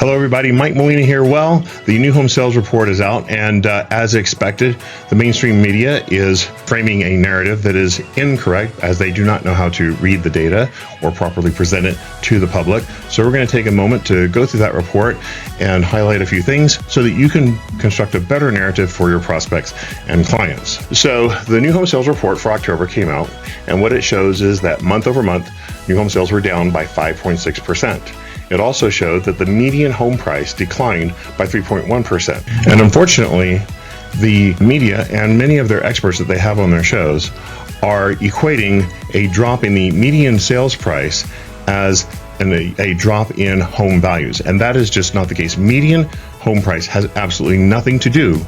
Hello everybody, Mike Molina here. Well, the new home sales report is out, and as expected, the mainstream media is framing a narrative that is incorrect, as they do not know how to read the data or properly present it to the public. So we're going to take a moment to go through that report and highlight a few things so that you can construct a better narrative for your prospects and clients. So the new home sales report for October came out, and what it shows is that month over month, new home sales were down by 5.6%. It also showed that the median home price declined by 3.1%. And unfortunately, the media and many of their experts that they have on their shows are equating a drop in the median sales price as a drop in home values. And that is just not the case. Median home price has absolutely nothing to do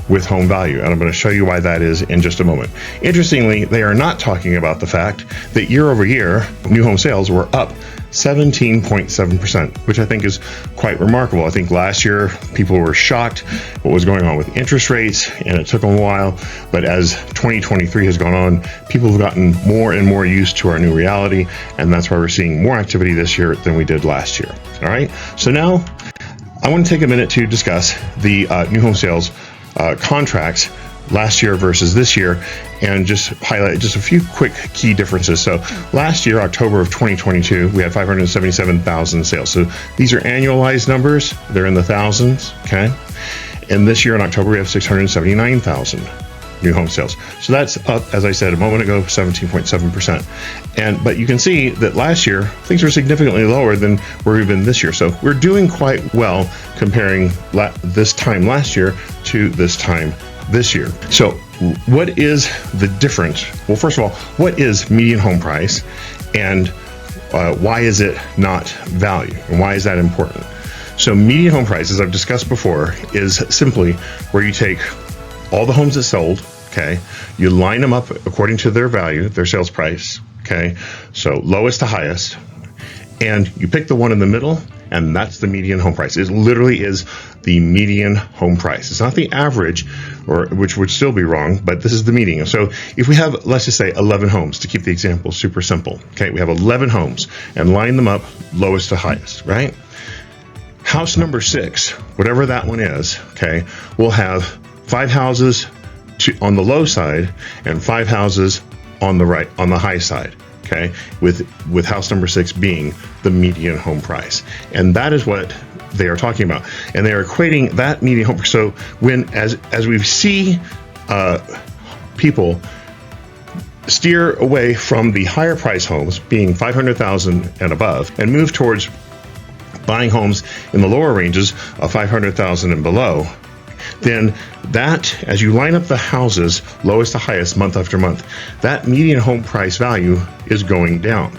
with home value. And I'm going to show you why that is in just a moment. Interestingly, they are not talking about the fact that year over year, new home sales were up 17.7%, which I think is quite remarkable. I think last year people were shocked what was going on with interest rates, and it took them a while. But as 2023 has gone on, people have gotten more and more used to our new reality, and that's why we're seeing more activity this year than we did last year. All right, so now I want to take a minute to discuss the new home sales contracts last year versus this year, and just highlight just a few quick key differences. So last year, October of 2022, we had 577,000 sales. So these are annualized numbers. They're in the thousands, okay? And this year in October, we have 679,000 new home sales. So that's up, as I said a moment ago, 17.7%. But you can see that last year, things were significantly lower than where we've been this year. So we're doing quite well comparing this time last year to this time this year. So what is the difference? Well, first of all, what is median home price, and why is it not value, and why is that important? So median home price, as I've discussed before, is simply where you take all the homes that sold, okay, you line them up according to their value, their sales price, okay, so lowest to highest, and you pick the one in the middle, and that's the median home price. It literally is the median home price. It's not the average, or which would still be wrong, but this is the median. So if we have, let's just say 11 homes, to keep the example super simple, okay, we have 11 homes and line them up lowest to highest, right? House number 6, whatever that one is, okay, will have 5 houses on the low side and 5 houses on the right, on the high side. Okay, with house number 6 being the median home price, and that is what they are talking about, and they are equating that median home. So when as we see people steer away from the higher price homes, being 500,000 and above, and move towards buying homes in the lower ranges of 500,000 and below, then that, as you line up the houses lowest to highest month after month, that median home price value is going down.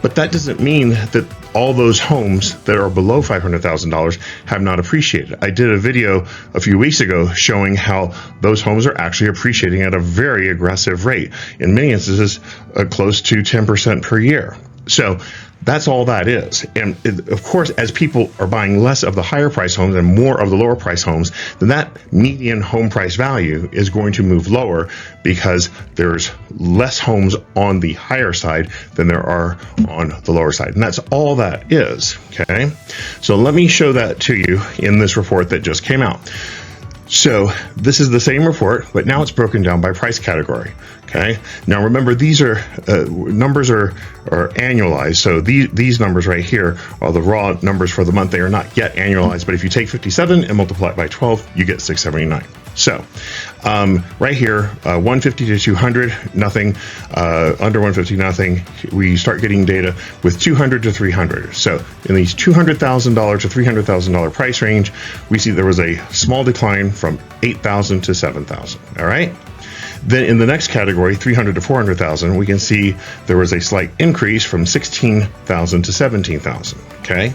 But that doesn't mean that all those homes that are below $500,000 have not appreciated. I did a video a few weeks ago showing how those homes are actually appreciating at a very aggressive rate, in many instances close to 10% per year. So that's all that is. And of course, as people are buying less of the higher price homes and more of the lower price homes, then that median home price value is going to move lower, because there's less homes on the higher side than there are on the lower side. And that's all that is, okay? So let me show that to you in this report that just came out. So this is the same report, but now it's broken down by price category. Okay. Now remember, these are numbers are annualized. So these numbers right here are the raw numbers for the month. They are not yet annualized, but if you take 57 and multiply it by 12, you get 679. So right here, 150 to 200, nothing. Under 150, nothing. We start getting data with 200 to 300. So in these $200,000 to $300,000 price range, we see there was a small decline from 8,000 to 7,000. All right. Then in the next category, 300 to 400,000, we can see there was a slight increase from 16,000 to 17,000. Okay.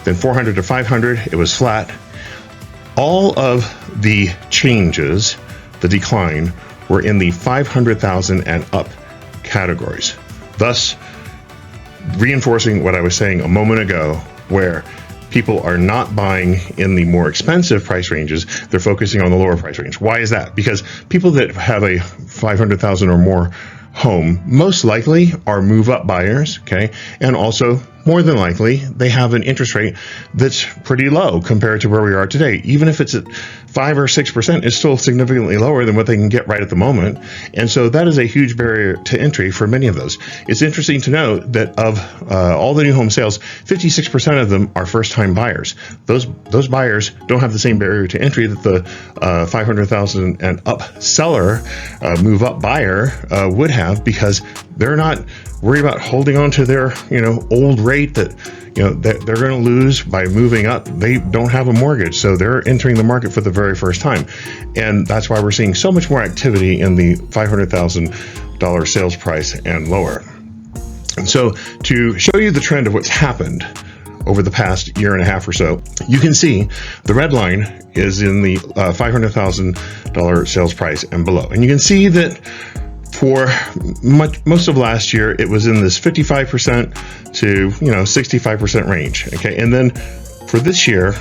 Then 400 to 500, it was flat. All of the changes, the decline, were in the 500,000 and up categories, thus reinforcing what I was saying a moment ago, where people are not buying in the more expensive price ranges. They're focusing on the lower price range. Why is that? Because people that have a 500,000 or more home most likely are move-up buyers, okay, and also more than likely they have an interest rate that's pretty low compared to where we are today. Even if it's at 5 or 6%, it's still significantly lower than what they can get right at the moment. And so that is a huge barrier to entry for many of those. It's interesting to note that of all the new home sales, 56% of them are first-time buyers. Those buyers don't have the same barrier to entry that the $500,000 and up seller, move-up buyer would have, because they're not worried about holding on to their old rate that they're going to lose by moving up. They don't have a mortgage, so they're entering the market for the very first time, and that's why we're seeing so much more activity in the $500,000 sales price and lower. And so to show you the trend of what's happened over the past year and a half or so, you can see the red line is in the $500,000 sales price and below. And you can see that for most of last year, it was in this 55% to 65% range. Okay, and then for this year,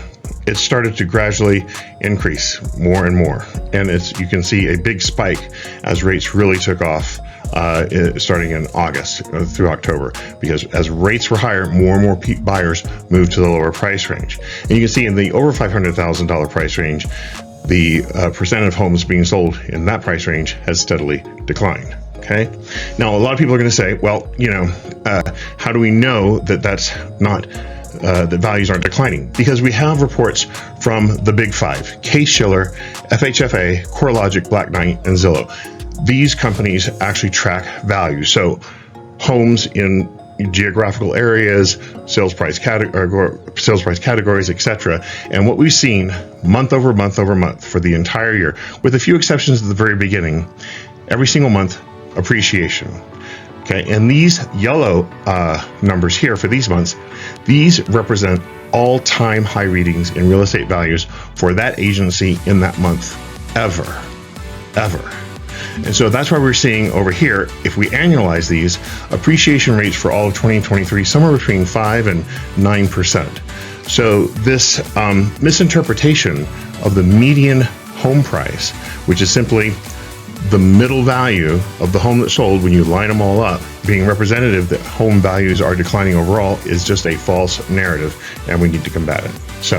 it started to gradually increase more and more, and you can see a big spike as rates really took off starting in August through October, because as rates were higher, more and more buyers moved to the lower price range. And you can see in the over $500,000 price range, the percent of homes being sold in that price range has steadily declined. Okay. Now, a lot of people are going to say, well, how do we know that that's not that values aren't declining? Because we have reports from the big five: Case-Shiller, FHFA, CoreLogic, Black Knight, and Zillow. These companies actually track value. So homes in geographical areas, sales price categories, etc. And what we've seen month over month over month for the entire year, with a few exceptions at the very beginning, every single month, appreciation. Okay, and these yellow numbers here for these months, these represent all-time high readings in real estate values for that agency in that month ever. And so that's why we're seeing over here, if we annualize these, appreciation rates for all of 2023, somewhere between 5 and 9%. So this misinterpretation of the median home price, which is simply the middle value of the home that sold when you line them all up, being representative that home values are declining overall, is just a false narrative, and we need to combat it. So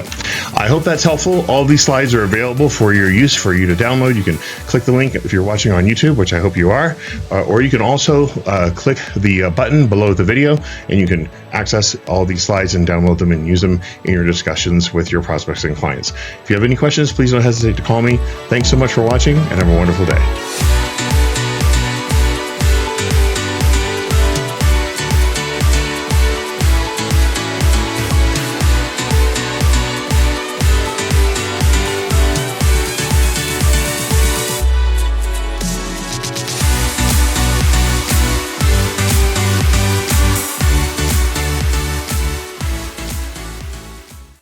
I hope that's helpful. All these slides are available for your use, for you to download. You can click the link if you're watching on YouTube, which I hope you are, or you can also click the button below the video, and you can access all these slides and download them and use them in your discussions with your prospects and clients. If you have any questions, please don't hesitate to call me. Thanks so much for watching, and have a wonderful day.